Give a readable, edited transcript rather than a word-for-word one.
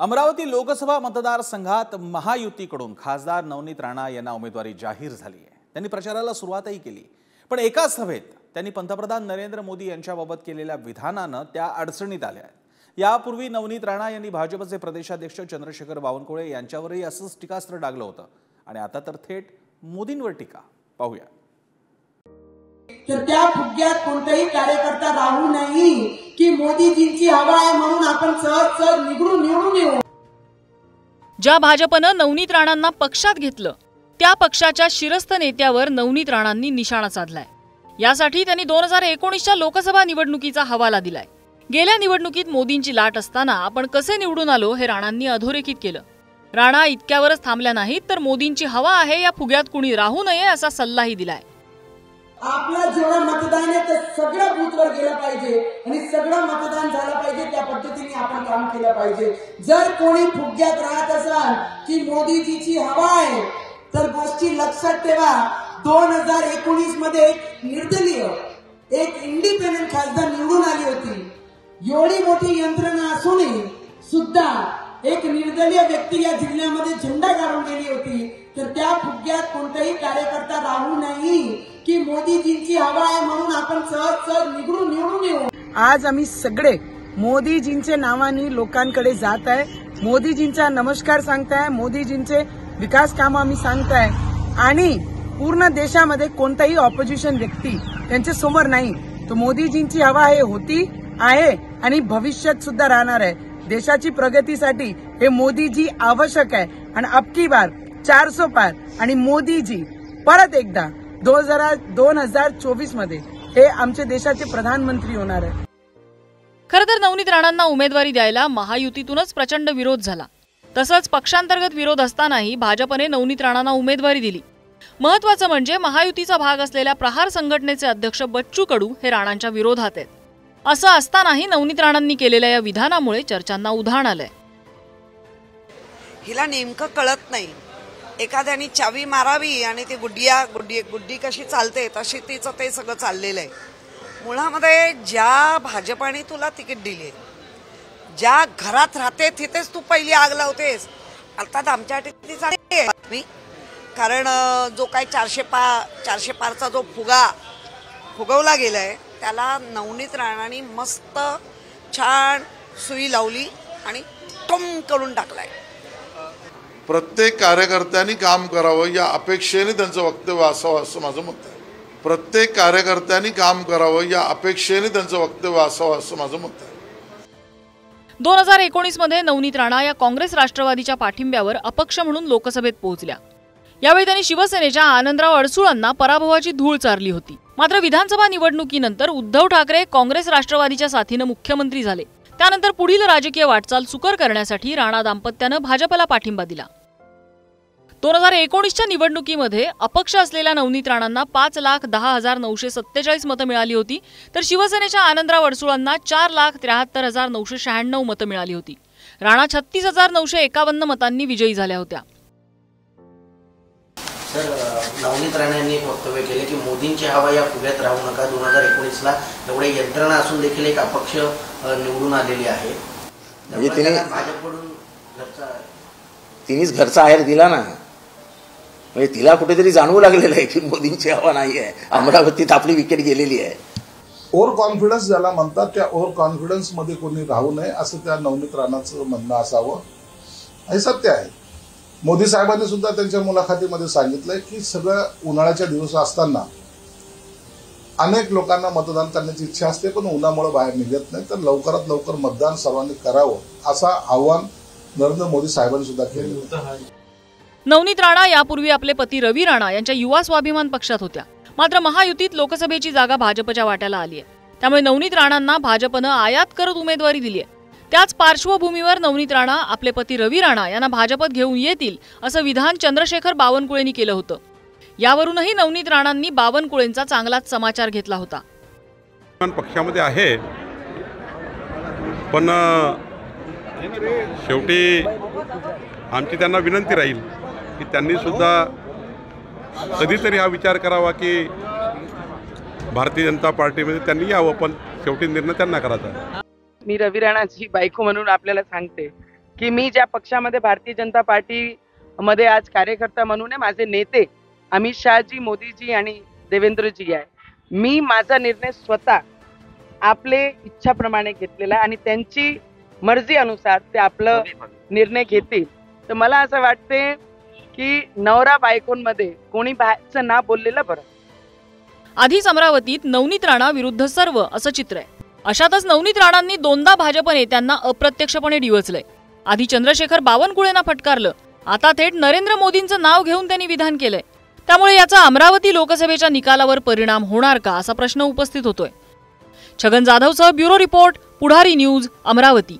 अमरावती लोकसभा मतदारसंघात महायुतीकडून खासदार नवनीत राणा यांना उमेदवारी जाहीर झाली आहे। त्यांनी प्रचाराला सुरुवातही केली, पण एका सभेत त्यांनी पंतप्रधान नरेंद्र मोदी यांच्याबाबत केलेल्या विधानानं त्या अडचणीत आल्या आहेत। यापूर्वी नवनीत राणा यांनी भाजपचे प्रदेशाध्यक्ष चंद्रशेखर बावनकुळे यांच्यावरही असंच टीकास्त्र डागलं होतं आणि आता तर थेट मोदींवर टीका। पाहूया। तर त्या फुग्यात कोणताही कार्यकर्ता राहू नाही की मोदीजींची हवा आहे म्हणून आपण सहज निवडून येऊ। ज्या भाजपनं नवनीत राणांना पक्षात घेतलं त्या पक्षाच्या शिरस्थ नेत्यावर नवनीत राणांनी निशाणा साधलाय। यासाठी त्यांनी 2019च्या लोकसभा निवडणुकीचा हवाला दिलाय। गेल्या निवडणुकीत मोदींची लाट असताना आपण कसे निवडून आलो हे राणांनी अधोरेखित केलं। राणा इतक्यावरच थांबल्या नाहीत तर मोदींची हवा आहे या फुग्यात कुणी राहू नये असा सल्लाही दिलाय। आपलं जेवढं मतदान आहे ते सगळं बूथवर गेलं पाहिजे आणि सगळं मतदान झालं पाहिजे। त्या पद्धतीने आपण काम केलं पाहिजे। जर कोणी फुग्यात राहत असाल की मोदीजीची हवा आहे तर गोष्टी लक्षात ठेवा। 2019 मध्ये एक निर्दलीय एक इंडिपेंडेंट खासदार निवडून आली होती। एवढी मोठी यंत्रणा असूनही सुद्धा एक निर्दलीय व्यक्ती या जिल्ह्यामध्ये झेंडा काढून गेली होती। तर त्या फुग्यात कोणताही कार्यकर्ता राहू नाही की मोदीजींची हवा आहे म्हणून आपण सहज निवडून येऊ। आज आम्ही सगळे मोदीजींचे नावाने लोकांकडे जात आहे, मोदीजींचा नमस्कार सांगताय, मोदीजींचे विकास काम आम्ही सांगताय आणि पूर्ण देशामध्ये कोणताही ऑपोजिशन व्यक्ती त्यांच्या समोर नाही। तो मोदीजींची हवा होती आहे आणि भविष्यात सुद्धा राहणार आहे। देशाची प्रगतीसाठी हे मोदीजी आवश्यक आहे आणि अबकी बार 400 पार आणि मोदीजी परत एकदा 2024 मध्ये हे आमच्या देशाचे प्रधानमंत्री होणार आहे। खरं तर नवनीत राणांना उमेदवारी द्यायला महायुतीतूनच प्रचंड विरोध झाला। तसंच पक्षांतर्गत विरोध असतानाही भाजपने नवनीत राणांना उमेदवारी दिली। महत्त्वाचं म्हणजे महायुतीचा भाग असलेल्या प्रहार संघटनेचे अध्यक्ष बच्चू कडू हे राणांच्या विरोधात आहेत। असं असतानाही नवनीत राणांनी केलेल्या या विधानामुळे चर्चांना उधाण आलंय। हिला नेमकं कळत नाही। एखाद्याने चावी मारावी आणि ती गुड्डी कशी चालते तशी तिचं ते सगळं चाललेलं आहे। मुळामध्ये ज्या भाजपाने तुला तिकीट दिली, ज्या घरात राहते तिथेच तू पहिली आग लावतेस। अर्थात आमच्यासाठी बातमी, कारण जो काही 400 पारचा जो फुगवला गेलाय त्याला नवनीत राणांनी मस्त छान सुई लावली आणि टम करून टाकलाय। प्रत्येक कार्यकर्त्यांनी काम करावं या अपेक्षेने त्यांचं वक्तव्य असावं असं माझं मत आहे। प्रत्येक कार्यकर्त्यांनी काम करावं या अपेक्षेने त्यांचं वक्तव्य असावं असं माझं मत आहे। 2019 मध्ये नवनीत राणा या काँग्रेस राष्ट्रवादीच्या पाठिंब्यावर अपक्ष म्हणून लोकसभेत पोहोचल्या। यावेळी त्यांनी शिवसेनेच्या आनंदराव अडसूळांना पराभवाची धूळ चारली होती। मात्र विधानसभा निवडणुकीनंतर उद्धव ठाकरे काँग्रेस राष्ट्रवादीच्या साथीने मुख्यमंत्री झाले। त्यानंतर पुढील राजकीय वाटचाल सुकर करण्यासाठी राणा दाम्पत्यानं भाजपला पाठिंबा दिला। 2019च्या निवडणुकीमध्ये अपक्ष असलेल्या नवनीत राणांना 5,10,947 मतं मिळाली होती, तर शिवसेनेच्या आनंदराव अडसूळांना 4,73,996 मतं मिळाली होती। राणा 36,951 मतांनी विजयी झाल्या होत्या। सर, नवनीत राणा यांनी एक वक्तव्य केले की मोदींची हवा या फुग्यात राहू नका। 2019ला एवढे यंत्रणा असून देखील एक अपक्ष निवडून आलेली आहे। म्हणजे भाजपकडून तिनेच घरचा आहेर दिला ना, म्हणजे तिला कुठेतरी जाणवू लागलेलं आहे की मोदींची हवा नाही आहे, अमरावतीत आपली विकेट गेलेली आहे। ओव्हर कॉन्फिडन्स ज्याला म्हणतात त्या ओव्हर कॉन्फिडन्स मध्ये कोणी राहू नये असं त्या नवनीत राणांचं म्हणणं असावं हे सत्य आहे। मोदी साहेबांनी सुद्धा त्यांच्या मुलाखतीमध्ये सांगितलंय की सगळं उन्हाळ्याच्या दिवस असताना अनेक लोकांना मतदान करण्याची इच्छा असते पण उन्हामुळे बाहेर निघत नाही, तर लवकरात लवकर मतदान सर्वांनी करावं असं आव्हान नरेंद्र मोदी साहेबांनी सुद्धा केलं होतं। नवनीत राणा यापूर्वी आपले पती रवी राणा यांच्या युवा स्वाभिमान पक्षात होत्या। मात्र महायुतीत लोकसभेची जागा भाजपच्या वाट्याला आली आहे। त्यामुळे नवनीत राणांना भाजपनं आयात करत उमेदवारी दिली आहे। त्याच पार्श्वभूमीवर नवनीत राणा आपले पती रवी राणा यांना भाजपत घेऊन येतील असं विधान चंद्रशेखर बावनकुळेंनी केलं होतं। यावरूनही नवनीत राणांनी बावनकुळेंचा चांगलाच समाचार घेतला होता। पक्षामध्ये आहे पण शेवटी आमची त्यांना विनंती राहील की त्यांनी सुद्धा कधीतरी हा विचार करावा की भारतीय जनता पार्टीमध्ये त्यांनी यावं, पण शेवटी निर्णय त्यांना करायचा आहे। मी रवी राणाची बायको म्हणून आपल्याला सांगते की मी ज्या पक्षामध्ये भारतीय जनता पार्टी मध्ये आज कार्यकर्ता म्हणून आहे, माझे नेते अमित शहाजी, मोदीजी आणि देवेंद्रजी आहे. मी माझा निर्णय स्वतः आपले इच्छाप्रमाणे घेतलेला आहे आणि त्यांची मर्जी अनुसार ते आपलं निर्णय घेतील. तर मला असं वाटते की नवरा बायकोंमध्ये कोणी बाहेरचं ना बोललेलं बरं. आधीच अमरावतीत नवनीत राणा विरुद्ध सर्व असं चित्र आहे. अशातच नवनीत राणांनी दोनदा भाजप नेत्यांना अप्रत्यक्षपणे डिवचलंय. आधी चंद्रशेखर बावनकुळेंना फटकारलं, आता थेट नरेंद्र मोदींचं नाव घेऊन त्यांनी विधान केलंय. त्यामुळे याचा अमरावती लोकसभेच्या निकालावर परिणाम होणार का असा प्रश्न उपस्थित होतोय. छगन जाधवसह ब्युरो रिपोर्ट, पुढारी न्यूज, अमरावती.